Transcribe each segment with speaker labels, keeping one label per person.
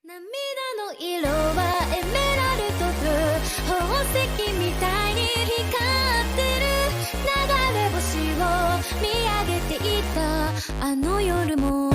Speaker 1: 涙の色はエメラルドブルー宝石みたいに光ってる流れ星を見上げていたあの夜も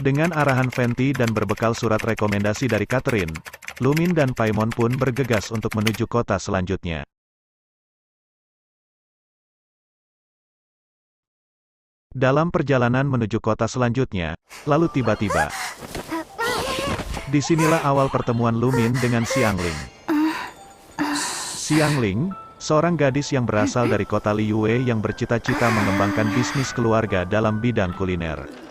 Speaker 2: Dengan arahan Venti dan berbekal surat rekomendasi dari Catherine, Lumin dan Paimon pun bergegas untuk menuju kota selanjutnya. Dalam perjalanan menuju kota selanjutnya, lalu tiba-tiba, disinilah awal pertemuan Lumin dengan Xiangling. Xiangling, seorang gadis yang berasal dari kota Liyue yang bercita-cita mengembangkan bisnis keluarga dalam bidang kuliner.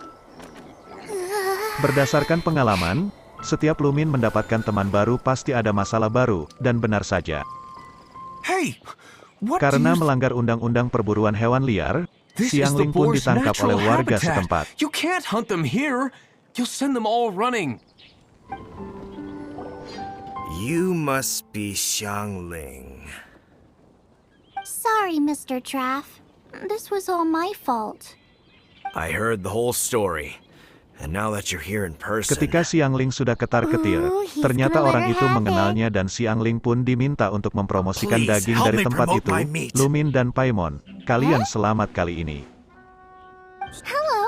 Speaker 2: Berdasarkan pengalaman, setiap Lumin mendapatkan teman baru pasti ada masalah baru, dan benar saja. Karena melanggar undang-undang perburuan hewan liar, Xiangling pun ditangkap oleh warga setempat.
Speaker 3: You must be Xiangling.
Speaker 4: Sorry, Mr. Traff. This was all my fault.
Speaker 3: I heard the whole story. And now that you're here in person.
Speaker 2: Ketika Xiangling sudah ketar-ketir, ternyata orang itu mengenalnya dan Xiangling pun diminta untuk mempromosikan daging dari tempat itu. Lumin dan Paimon, kalian selamat kali ini.
Speaker 4: Hello,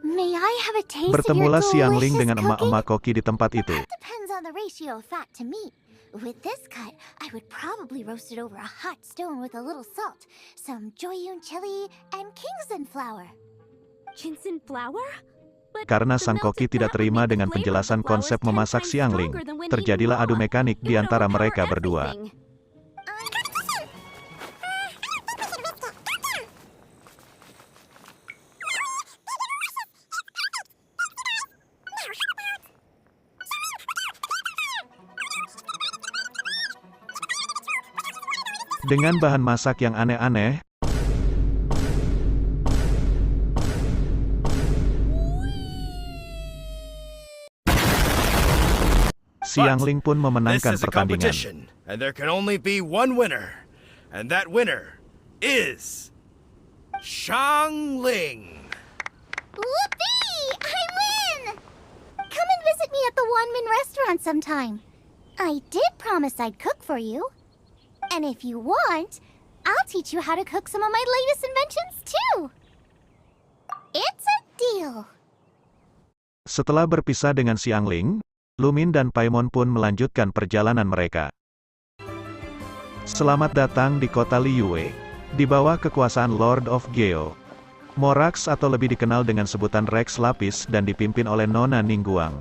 Speaker 4: may I have a taste
Speaker 2: Bertemulah
Speaker 4: of your
Speaker 2: Xiangling
Speaker 4: delicious
Speaker 2: dengan emak-emak
Speaker 4: cooking?
Speaker 2: koki di tempat itu.
Speaker 4: That depends on the ratio of fat to meat. With this cut, I would probably roast it over a hot stone with a little salt, some joyun chili, and Kingston flour.
Speaker 1: Kingston flour?
Speaker 2: Karena sang koki tidak terima dengan penjelasan konsep memasak Xiangling, terjadilah adu mekanik di antara mereka berdua. Dengan bahan masak yang aneh-aneh, Xiangling pun memenangkan pertandingan.
Speaker 3: And there can only be one winner. And that winner is Xiangling.
Speaker 4: Whoopee! I win! Come and visit me at the One-Man restaurant sometime. I did promise I'd cook for you. And if you want, I'll teach you how to cook some of my latest inventions too. It's a deal.
Speaker 2: Setelah berpisah dengan Xiangling, Lumin dan Paimon pun melanjutkan perjalanan mereka. Selamat datang di kota Liyue, di bawah kekuasaan Lord of Geo. Morax atau lebih dikenal dengan sebutan Rex Lapis dan dipimpin oleh Nona Ningguang.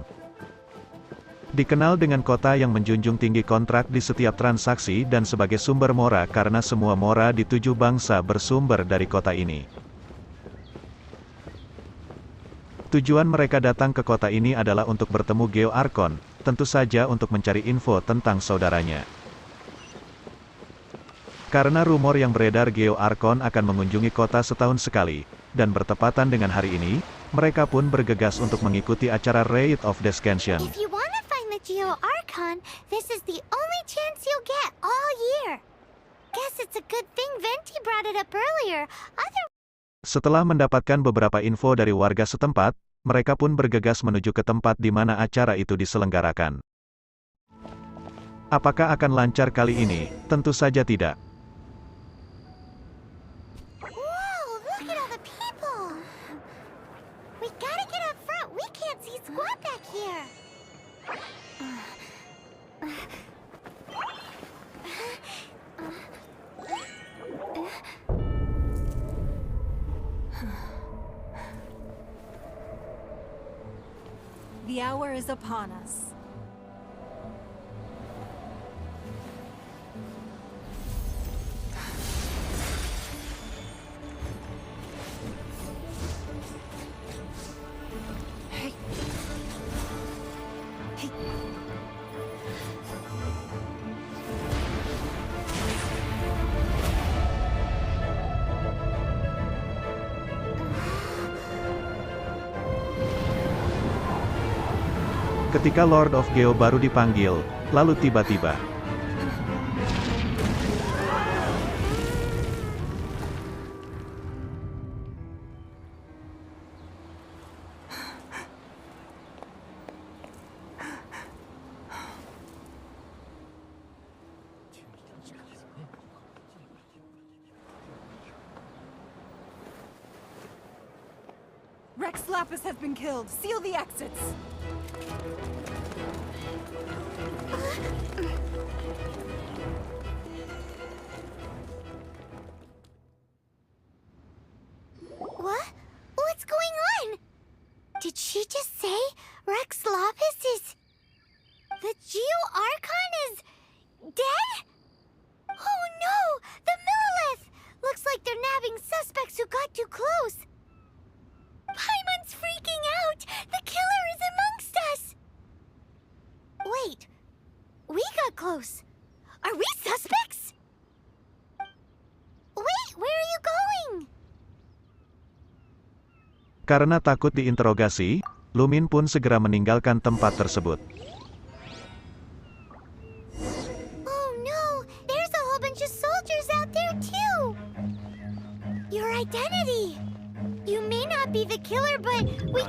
Speaker 2: Dikenal dengan kota yang menjunjung tinggi kontrak di setiap transaksi dan sebagai sumber mora karena semua mora di 7 bangsa bersumber dari kota ini. Tujuan mereka datang ke kota ini adalah untuk bertemu Geo Arkon, tentu saja untuk mencari info tentang saudaranya. Karena rumor yang beredar Geo Arkon akan mengunjungi kota setahun sekali, dan bertepatan dengan hari ini, mereka pun bergegas untuk mengikuti acara Raid of the Genshin.
Speaker 4: If you want to find the Geo Archon, this is the only chance you'll get all year. Guess it's a good thing Venti brought it up earlier.
Speaker 2: Setelah mendapatkan beberapa info dari warga setempat, mereka pun bergegas menuju ke tempat di mana acara itu diselenggarakan. Apakah akan lancar kali ini? Tentu saja tidak.
Speaker 4: Whoa, look at all the people. We gotta get up front. We can't see squat back here.
Speaker 5: The hour is upon us. Hey. Hey.
Speaker 2: Ketika Lord of Geo baru dipanggil, lalu tiba-tiba
Speaker 5: Rex Lapis has been killed. Seal the exits.
Speaker 4: What? What's going on? Did she just say Rex Lapis is... The Geo Archon is... dead? Oh no! The Millilith! Looks like they're nabbing suspects who got too close. Paimon's freaking out! The killer is amongst us! Wait. We got close. Are we suspects? Wait, where are you going?
Speaker 2: karena takut diinterogasi, Lumin pun segera meninggalkan tempat tersebut.
Speaker 4: Oh no, there's a whole bunch of soldiers out there too. Your identity. You may not be the killer, but we...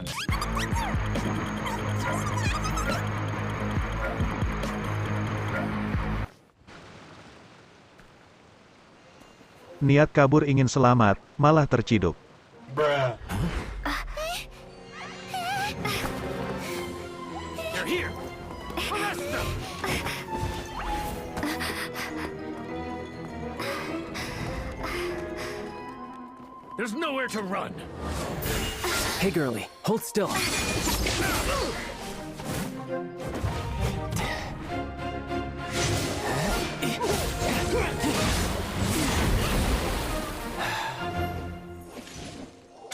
Speaker 2: Niat kabur ingin selamat, malah terciduk.
Speaker 3: They're here! Arrest them! There's nowhere to run!
Speaker 6: Hey girlie, hold still.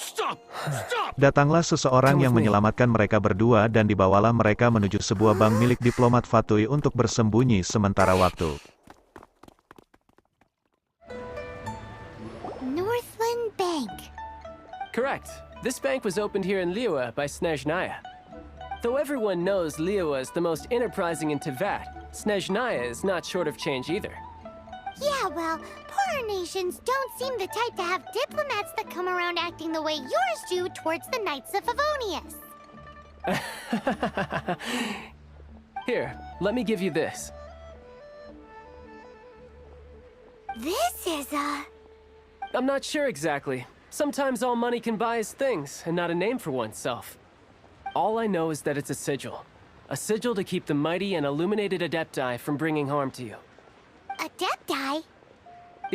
Speaker 3: Stop! Stop!
Speaker 2: Datanglah seseorang yang menyelamatkan mereka berdua dan dibawalah mereka menuju sebuah bank milik diplomat Fatui untuk bersembunyi sementara waktu.
Speaker 4: Northland Bank.
Speaker 6: Correct. This bank was opened here in Liyue by Snezhnaya. Though everyone knows Liyue is the most enterprising in Teyvat, Snezhnaya is not short of change either.
Speaker 4: Yeah, well, poorer nations don't seem the type to have diplomats that come around acting the way yours do towards the Knights of Favonius.
Speaker 6: Here, let me give you this.
Speaker 4: This is
Speaker 6: I'm not sure exactly. Sometimes all money can buy is things, and not a name for oneself. All I know is that it's a sigil. A sigil to keep the mighty and illuminated Adepti from bringing harm to you.
Speaker 4: Adepti?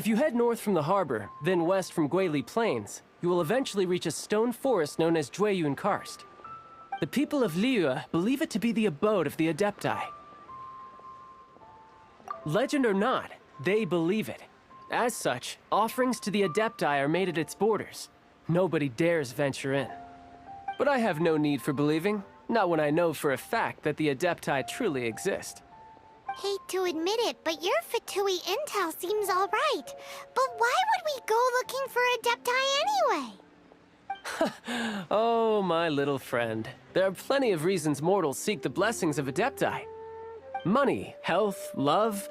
Speaker 6: If you head north from the harbor, then west from Guili Plains, you will eventually reach a stone forest known as Jueyun Karst. The people of Liyue believe it to be the abode of the Adepti. Legend or not, they believe it. As such, offerings to the Adepti are made at its borders. Nobody dares venture in. But I have no need for believing, not when I know for a fact that the Adepti truly exist.
Speaker 4: Hate to admit it, but your Fatui intel seems alright. But why would we go looking for Adepti anyway?
Speaker 6: Oh, my little friend. There are plenty of reasons mortals seek the blessings of Adepti. money, health, love.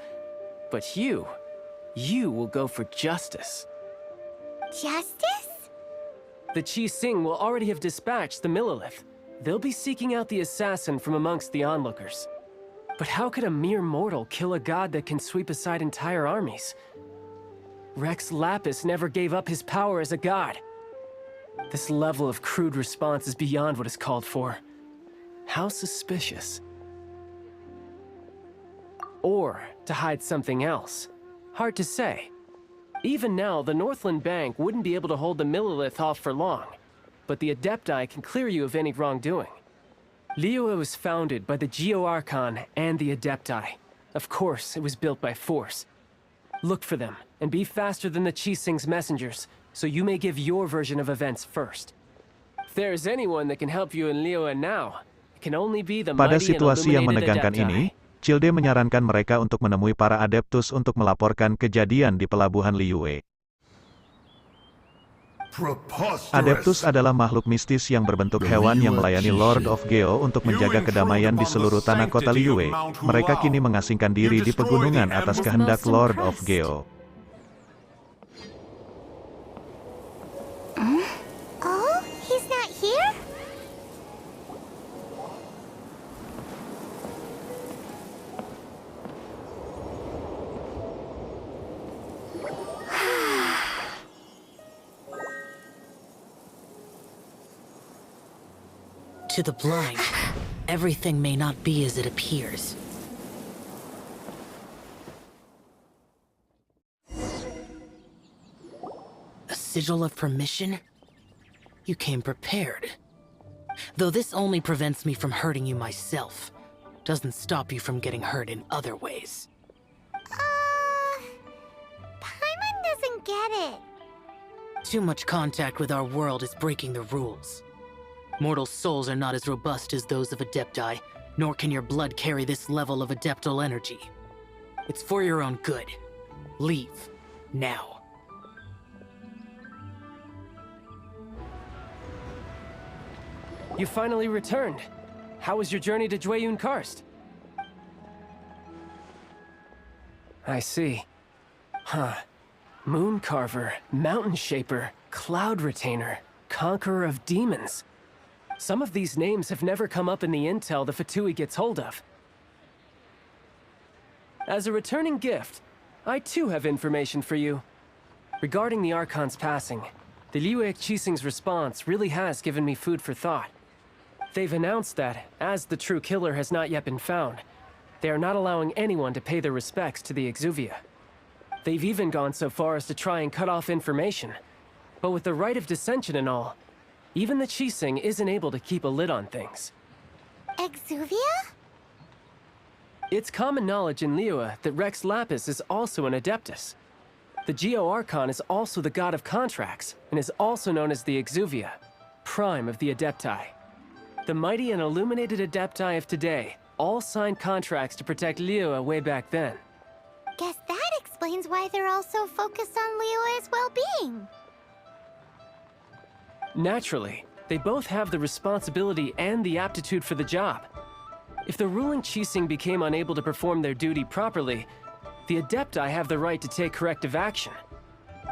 Speaker 6: But you will go for justice.
Speaker 4: Justice?
Speaker 6: The Qi Sing will already have dispatched the Millilith. They'll be seeking out the assassin from amongst the onlookers. But how could a mere mortal kill a god that can sweep aside entire armies? Rex Lapis never gave up his power as a god. This level of crude response is beyond what is called for. How suspicious. Or to hide something else. Hard to say. Even now, the Northland Bank wouldn't be able to hold the Millilith off for long, but the Adepti can clear you of any wrongdoing. Liyue was founded by the Geo-Archon and the Adepti. Of course, it was built by force. Look for them, and be faster than the Qi Sing's messengers, so you may give your version of events first. If there is anyone that can help you in Liyue now, it can only be the
Speaker 2: Pada
Speaker 6: mighty and
Speaker 2: situasi yang
Speaker 6: illuminated
Speaker 2: menegangkan
Speaker 6: Adepti.
Speaker 2: ini, Childe menyarankan mereka untuk menemui para Adeptus untuk melaporkan kejadian di pelabuhan Liyue. Adeptus adalah makhluk mistis yang berbentuk hewan yang melayani Lord of Geo untuk menjaga kedamaian di seluruh tanah kota Liyue. Mereka kini mengasingkan diri di pegunungan atas kehendak Lord of Geo.
Speaker 4: Oh, he's not here?
Speaker 7: To the blind, everything may not be as it appears. A sigil of permission? You came prepared. Though this only prevents me from hurting you myself, doesn't stop you from getting hurt in other ways.
Speaker 4: Paimon doesn't get it.
Speaker 7: Too much contact with our world is breaking the rules. Mortal souls are not as robust as those of Adepti, nor can your blood carry this level of adeptal energy. It's for your own good. Leave. Now.
Speaker 6: You finally returned. How was your journey to Jueyun Karst? I see. Huh. Moon Carver, Mountain Shaper, Cloud Retainer, Conqueror of Demons. Some of these names have never come up in the intel the Fatui gets hold of. As a returning gift, I too have information for you. Regarding the Archon's passing, the Liyue Qi Sing's response really has given me food for thought. They've announced that, as the true killer has not yet been found, they are not allowing anyone to pay their respects to the Exuvia. They've even gone so far as to try and cut off information. But with the right of dissension and all, even the Qi Sing isn't able to keep a lid on things.
Speaker 4: Exuvia?
Speaker 6: It's common knowledge in Liyue that Rex Lapis is also an Adeptus. The Geo-Archon is also the god of contracts, and is also known as the Exuvia, prime of the Adepti. The mighty and illuminated Adepti of today all signed contracts to protect Liyue way back then.
Speaker 4: Guess that explains why they're all so focused on Liyue's well-being.
Speaker 6: Naturally, they both have the responsibility and the aptitude for the job. If the ruling Qi Sing became unable to perform their duty properly, the Adepti have the right to take corrective action.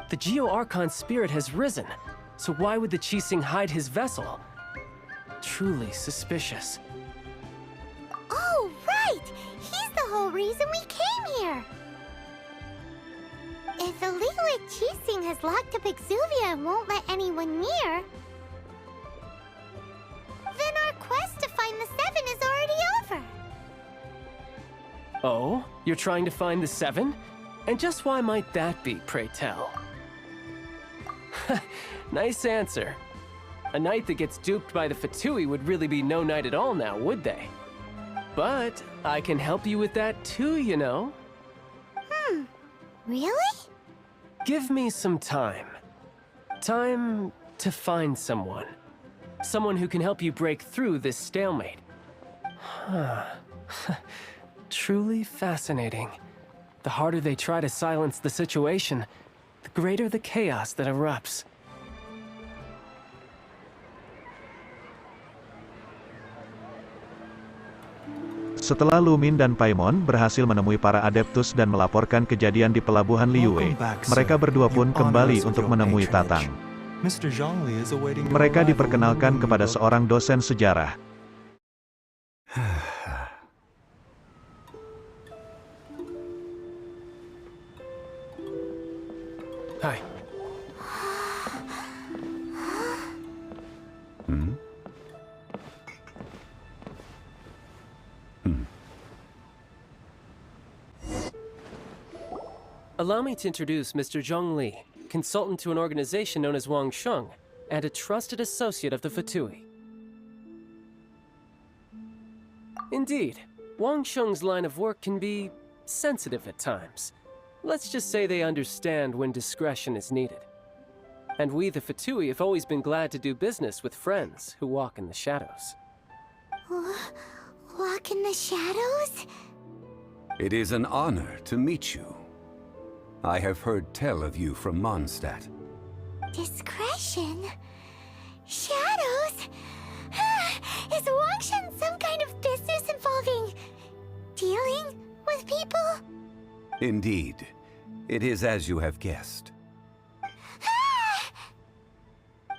Speaker 6: The Geo-Archon's spirit has risen, so why would the Qi Sing hide his vessel? Truly suspicious.
Speaker 4: Oh, right! He's the whole reason we came here! If the Liyue Qi Sing has locked up Exuvia and won't let anyone near, then our quest to find the Seven is already over.
Speaker 6: Oh? You're trying to find the Seven? And just why might that be, pray tell? Nice answer. A knight that gets duped by the Fatui would really be no knight at all now, would they? But I can help you with that too, you know.
Speaker 4: Really?
Speaker 6: Give me some time. Time to find someone. Someone who can help you break through this stalemate. Truly fascinating. The harder they try to silence the situation, the greater the chaos that erupts.
Speaker 2: Setelah Lumin dan Paimon berhasil menemui para Adeptus dan melaporkan kejadian di pelabuhan Liyue, mereka berdua pun kembali untuk menemui Tatang. Mereka diperkenalkan kepada seorang dosen sejarah.
Speaker 6: Hi. Allow me to introduce Mr. Zhongli, consultant to an organization known as Wang Sheng, and a trusted associate of the Fatui. Indeed, Wang Sheng's line of work can be sensitive at times. Let's just say they understand when discretion is needed. And we, the Fatui, have always been glad to do business with friends who walk in the shadows.
Speaker 4: Walk in the shadows?
Speaker 8: It is an honor to meet you. I have heard tell of you from Mondstadt.
Speaker 4: Discretion? Shadows? Is Wangshan some kind of business involving dealing with people?
Speaker 8: Indeed. It is as you have guessed.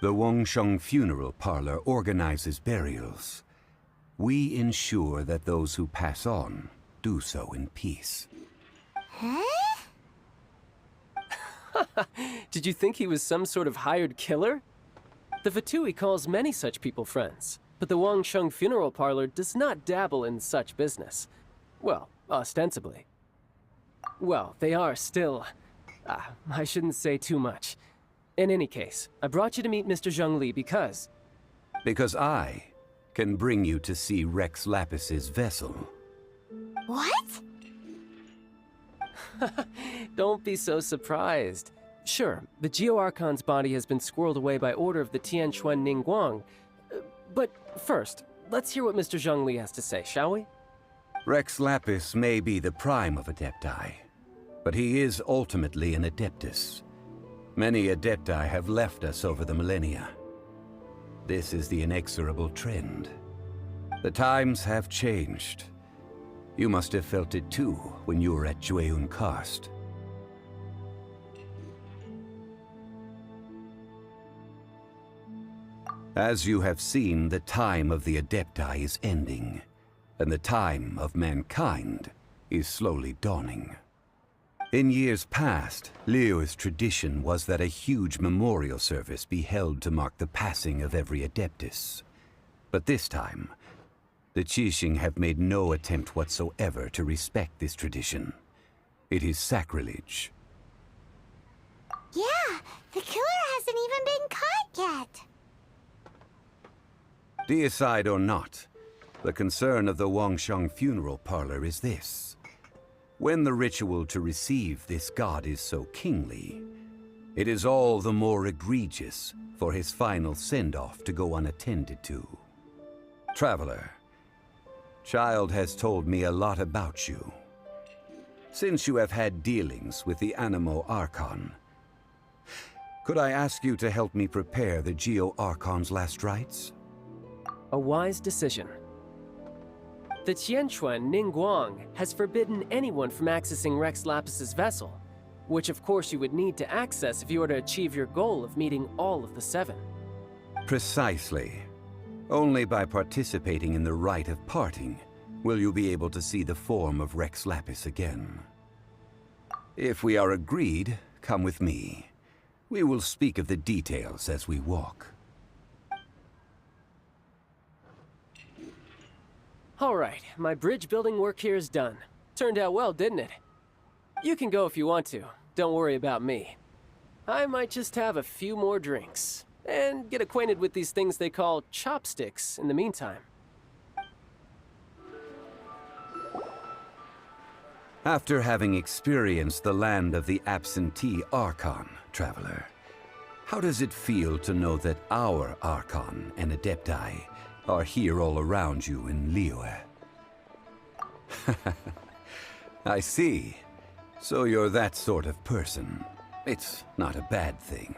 Speaker 8: The Wangsheng Funeral Parlor organizes burials. We ensure that those who pass on do so in peace.
Speaker 4: Huh?
Speaker 6: Did you think he was some sort of hired killer? The Fatui calls many such people friends, but the Wangsheng Funeral Parlor does not dabble in such business. Well, ostensibly. Well, they are still... I shouldn't say too much. In any case, I brought you to meet Mr. Zhongli because...
Speaker 8: Because I can bring you to see Rex Lapis's vessel.
Speaker 4: What?
Speaker 6: Don't be so surprised. Sure, the Geo-Archon's body has been squirreled away by order of the Tianquan Ningguang. But first, let's hear what Mr. Zhongli has to say, shall we?
Speaker 8: Rex Lapis may be the prime of Adepti, but he is ultimately an Adeptus. Many Adepti have left us over the millennia. This is the inexorable trend. The times have changed. You must have felt it too when you were at Jueyun Karst. As you have seen, the time of the Adepti is ending, and the time of mankind is slowly dawning. In years past, Liyue's tradition was that a huge memorial service be held to mark the passing of every Adeptus. But this time, the Qixing have made no attempt whatsoever to respect this tradition. It is sacrilege.
Speaker 4: Yeah, the killer hasn't even been caught yet.
Speaker 8: Deicide or not, the concern of the Wangsheng Funeral Parlor is this. When the ritual to receive this god is so kingly, it is all the more egregious for his final send-off to go unattended to. Traveler, Child has told me a lot about you. Since you have had dealings with the Animo Archon, could I ask you to help me prepare the Geo-Archon's last rites?
Speaker 6: A wise decision. The Tianquan Ningguang has forbidden anyone from accessing Rex Lapis's vessel, which of course you would need to access if you were to achieve your goal of meeting all of the seven.
Speaker 8: Precisely. Only by participating in the rite of parting will you be able to see the form of Rex Lapis again. If we are agreed, come with me. We will speak of the details as we walk.
Speaker 6: All right, my bridge building work here is done. Turned out well, didn't it? You can go if you want to. Don't worry about me. I might just have a few more drinks and get acquainted with these things they call chopsticks in the meantime.
Speaker 8: After having experienced the land of the absentee Archon, Traveler, how does it feel to know that our Archon and Adepti are here all around you in Liyue? I see. So you're that sort of person. It's not a bad thing.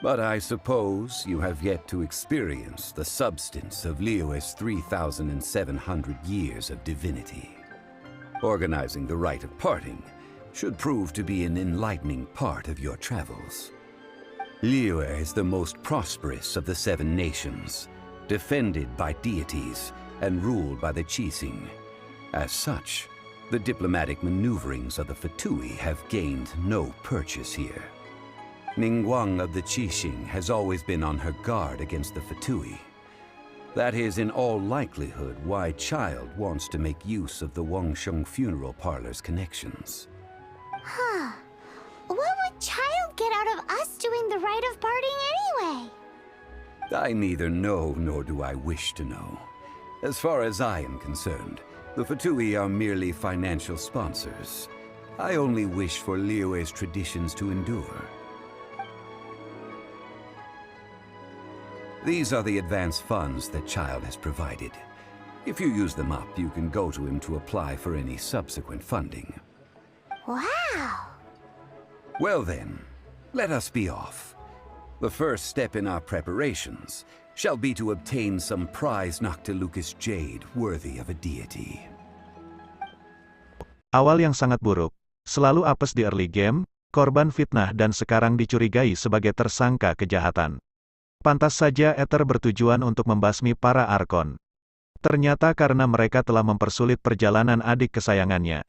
Speaker 8: But I suppose you have yet to experience the substance of Liyue's 3,700 years of divinity. Organizing the rite of parting should prove to be an enlightening part of your travels. Liyue is the most prosperous of the 7 nations, defended by deities and ruled by the Qixing. As such, the diplomatic maneuverings of the Fatui have gained no purchase here. Ningguang of the Qixing has always been on her guard against the Fatui. That is in all likelihood why Child wants to make use of the Wangsheng funeral parlor's connections.
Speaker 4: Huh. What would Child get out of us doing the rite of parting anyway?
Speaker 8: I neither know nor do I wish to know. As far as I am concerned, the Fatui are merely financial sponsors. I only wish for Liyue's traditions to endure. These are the advance funds that Child has provided. If you use them up, you can go to him to apply for any subsequent funding.
Speaker 4: Wow!
Speaker 8: Well then, let us be off. The first step in our preparations shall be to obtain some prize Noctilucous jade worthy of a deity.
Speaker 2: Awal yang sangat buruk. Selalu apes di early game, korban fitnah dan sekarang dicurigai sebagai tersangka kejahatan. Pantas saja Ether bertujuan untuk membasmi para Arkon. Ternyata karena mereka telah mempersulit perjalanan adik kesayangannya.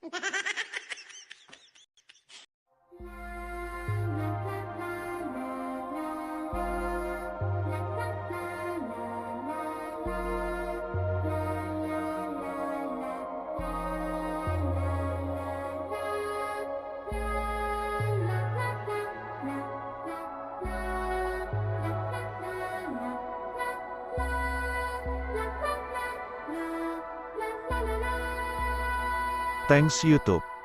Speaker 2: Thanks YouTube.